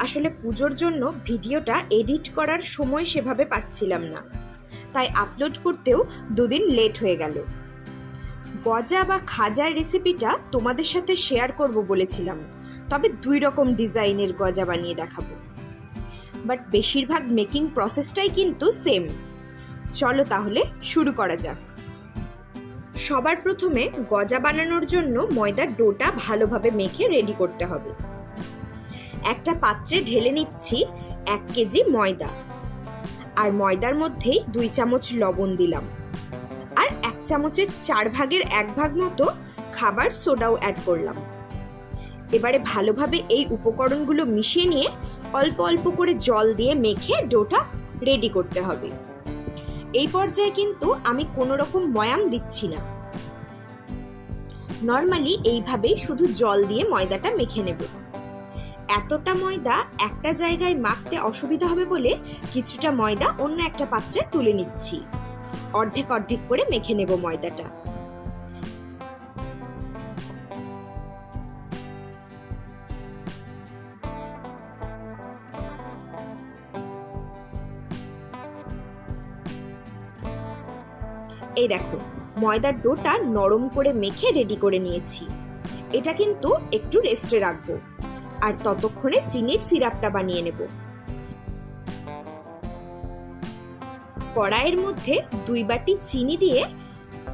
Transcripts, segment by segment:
আসলে পুজোর জন্য ভিডিওটা এডিট করার সময় সেভাবে পাচ্ছিলাম না, তাই আপলোড করতেও 2 দিন লেট হয়ে গেল। গজা বা খাজার রেসিপিটা তোমাদের সাথে শেয়ার করব বলেছিলাম, তবে 2 রকম ডিজাইনের গজা বানিয়ে দেখাবো। বাট বেশিরভাগ মেকিং প্রসেসটাই কিন্তু সেম। চলো তাহলে শুরু করা যাক। সবার প্রথমে গজা বানানোর জন্য ময়দার ডোটা ভালোভাবে মেখে রেডি করতে হবে। একটা পাত্রে ঢেলে নিচ্ছি 1 কেজি ময়দা, আর ময়দার মধ্যেই 2 চামচ লবণ দিলাম, আর 1 চামচের 4 ভাগের 1 ভাগ মতো খাবার সোডাও অ্যাড করলাম। এবারে ভালোভাবে এই উপকরণগুলো মিশিয়ে নিয়ে অল্প অল্প করে জল দিয়ে মেখে ডোটা রেডি করতে হবে। এই পর্যায়ে কিন্তু আমি কোনো রকম ময়াম দিচ্ছি না, নর্মালি এইভাবেই শুধু জল দিয়ে ময়দাটা মেখে নেব। এতটা ময়দা একটা জায়গায় মাখতে অসুবিধা হবে বলে কিছুটা ময়দা অন্য একটা পাত্রে তুলে নিচ্ছি। অর্ধেক অর্ধেক করে মেখে নেব ময়দাটা। এই দেখো, ময়দার ডোটা নরম করে মেখে রেডি করে নিয়েছি। এটা কিন্তু একটু রেস্টে রাখবো, আর ততক্ষণে চিনির সিরাপটা বানিয়ে নেব। কড়াইয়ের মধ্যে 2 বাটি চিনি দিয়ে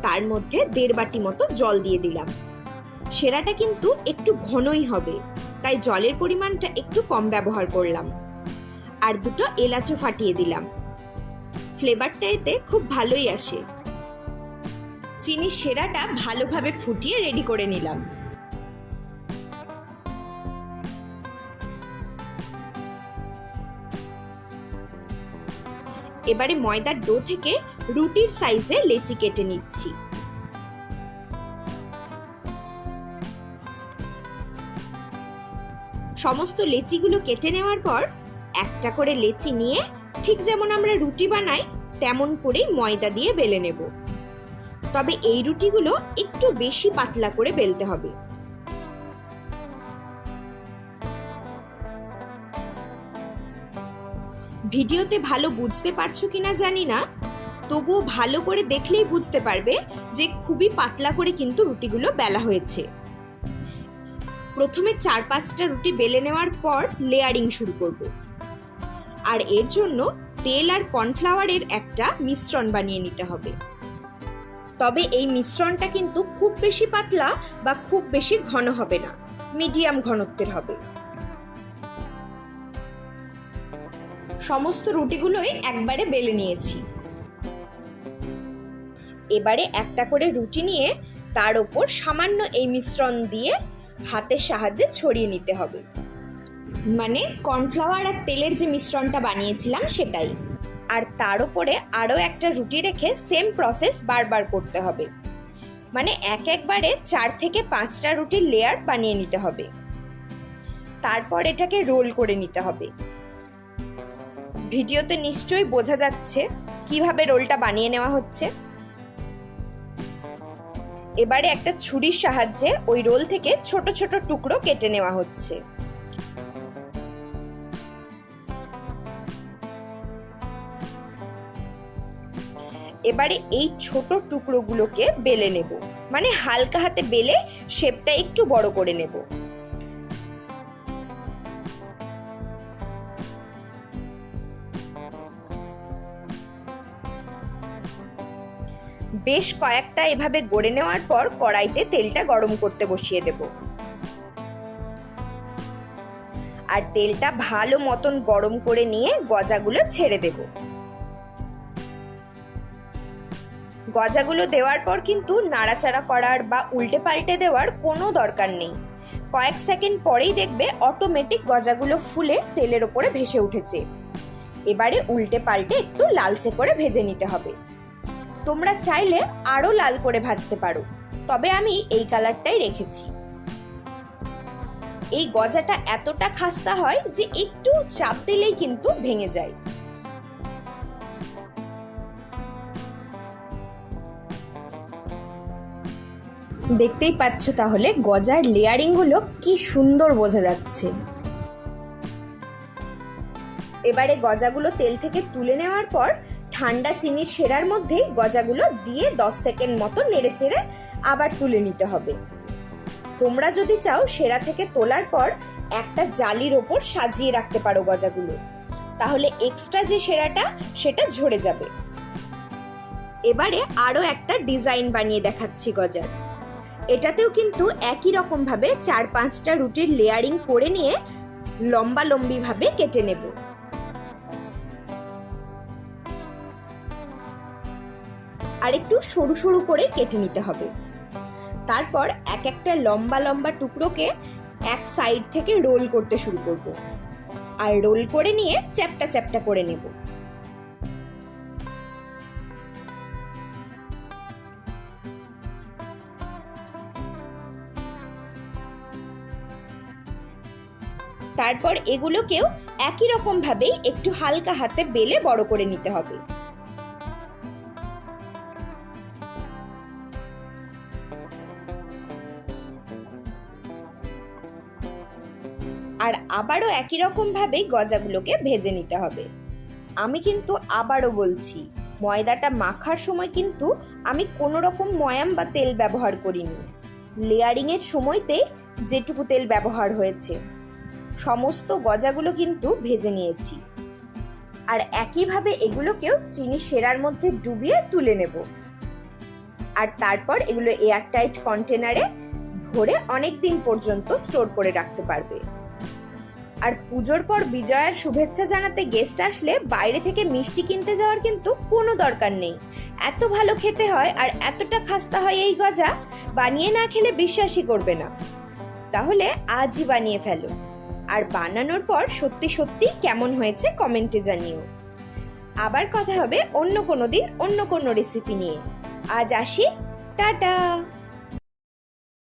তার মধ্যে 1.5 বাটি মতো জল দিয়ে দিলাম। সেরাটা কিন্তু একটু ঘনই হবে, তাই জলের পরিমাণটা একটু কম ব্যবহার করলাম। আর 2টো এলাচও ফাটিয়ে দিলাম। ফ্লেভারটা এতে খুব ভালোই আসে। চিনির সেরাটা ভালোভাবে ফুটিয়ে রেডি করে নিলাম। এবারে ময়দার ডো থেকে রুটির সাইজে লেচি কেটে নিচ্ছি। সমস্ত লেচিগুলো কেটে নেওয়ার পর একটা করে লেচি নিয়ে ঠিক যেমন আমরা রুটি বানাই তেমন করেই ময়দা দিয়ে বেলে নেব। তবে এই রুটিগুলো একটু বেশি পাতলা করে বেলতে হবে। ভিডিওতে ভালো বুঝতে পারছো কিনা জানি না, তবুও ভালো করে দেখলেই বুঝতে পারবে যে খুবই পাতলা করে কিন্তু রুটিগুলো বেলা হয়েছে। প্রথমে 4-5টা রুটি বেলে নেওয়ার পর লেয়ারিং শুরু করব। আর এর জন্য তেল আর কর্নফ্লাওয়ারের একটা মিশ্রণ বানিয়ে নিতে হবে। তবে এই মিশ্রণটা কিন্তু খুব বেশি পাতলা বা খুব বেশি ঘন হবে না, মিডিয়াম ঘনত্বের হবে। সমস্ত রুটিগুলোই একবারে বেলে নিয়েছি। এবারে একটা করে রুটি নিয়ে তার উপর সামান্য এই মিশ্রণ দিয়ে হাতের সাহায্যে ছড়িয়ে নিতে হবে। মানে কর্নফ্লাওয়ার আর তেলের যে মিশ্রণটা বানিয়েছিলাম সেটাই। আর তার উপরে আরও একটা রুটি রেখে সেম প্রসেস বারবার করতে হবে। মানে একবারে 4 থেকে 5টা রুটির লেয়ার বানিয়ে নিতে হবে। তারপর এটাকে রোল করে নিতে হবে। ভিডিওতে নিশ্চয়ই বোঝা যাচ্ছে কিভাবে রোলটা বানিয়ে নেওয়া হচ্ছে। এবারে একটা ছুরির সাহায্যে ওই রোল থেকে ছোট ছোট টুকরো কেটে নেওয়া হচ্ছে। এবারে এই ছোট টুকরোগুলোকে বেলে নেব, মানে হালকা হাতে বেলে শেপটা একটু বড় করে নেব। বেশ কয়েকটা এভাবে গড়ে নেওয়ার পর কড়াইতে তেলটা গরম করতে বসিয়ে দেব। আর তেলটা ভালো মতন গরম করে নিয়ে গজাগুলো ছেড়ে দেব। গজাগুলো দেওয়ার পর কিন্তু নাড়াচাড়া করার বা উল্টে পাল্টে দেওয়ার কোনো দরকার নেই। কয়েক সেকেন্ড পরেই দেখবে অটোমেটিক গজাগুলো ফুলে তেলের ওপরে ভেসে উঠেছে। এবারে উল্টে পাল্টে একটু লালচে করে ভেজে নিতে হবে। তোমরা চাইলে আরো লাল করে ভাজতে পারো, তবে আমি এই কালারটাই রেখেছি। এই গজাটা এতটা খাস্তা হয় যে একটু চাপ দিলেই কিন্তু ভেঙে যায়। দেখতেই পাচ্ছ তাহলে গজার লেয়ারিং গুলো কি সুন্দর বোঝা যাচ্ছে। এবারে গজাগুলো তেল থেকে তুলে নেওয়ার পর ঠান্ডা চিনির সেরার মধ্যেই গজাগুলো দিয়ে 10 সেকেন্ড মতো নেড়েচেড়ে আবার তুলে নিতে হবে। তোমরা যদি চাও সেরা থেকে তোলার পর একটা জালির ওপর সাজিয়ে রাখতে পারো গজাগুলো, তাহলে এক্সট্রা যে সেরাটা সেটা ঝরে যাবে। এবারে আরো একটা ডিজাইন বানিয়ে দেখাচ্ছি গজার। এটাতেও কিন্তু একই রকম ভাবে 4-5টা রুটির লেয়ারিং করে নিয়ে লম্বা লম্বি ভাবে কেটে নেব। আর একটু সরু সরু করে কেটে নিতে হবে। তারপর এক একটা লম্বা লম্বা টুকরোকে এক সাইড থেকে রোল করতে শুরু করব, আর রোল করে নিয়ে চ্যাপটা চ্যাপটা করে নেব। তারপর এগুলোকেও একই রকম ভাবেই একটু হালকা হাতে বেলে বড় করে নিতে হবে। আর আবারও একই রকম ভাবেই গজাগুলোকে ভেজে নিতে হবে। আমি কিন্তু আবারও বলছি, ময়দাটা মাখার সময় কিন্তু আমি কোনো রকম ময়াম বা তেল ব্যবহার করিনি। লেয়ারিং এর সময়তে যেটুকু তেল ব্যবহার হয়েছে সমস্ত গজাগুলো কিন্তু ভেজে নিয়েছি। আর একইভাবে এগুলোকেও চিনি সেরার মধ্যে ডুবিয়ে তুলে নেব। আর তারপর এগুলো এয়ারটাইট কন্টেনারে ভরে অনেক দিন পর্যন্ত স্টোর করে রাখতে পারবে। আর পুজোর পর বিজয়ার শুভেচ্ছা জানাতে গেস্ট আসলে বাইরে থেকে মিষ্টি কিনতে যাওয়ার কিন্তু কোনো দরকার নেই। এত ভালো খেতে হয় আর এতটা খাস্তা হয় এই গজা, বানিয়ে না খেলে বিশ্বাসই করবে না। তাহলে আজই বানিয়ে ফেলো, আর বানানোর পর সত্যি সত্যি কেমন হয়েছে কমেন্টে জানিও। আবার কথা হবে অন্য কোনো দিন অন্য কোনো রেসিপি নিয়ে। আজ আসি, টাটা।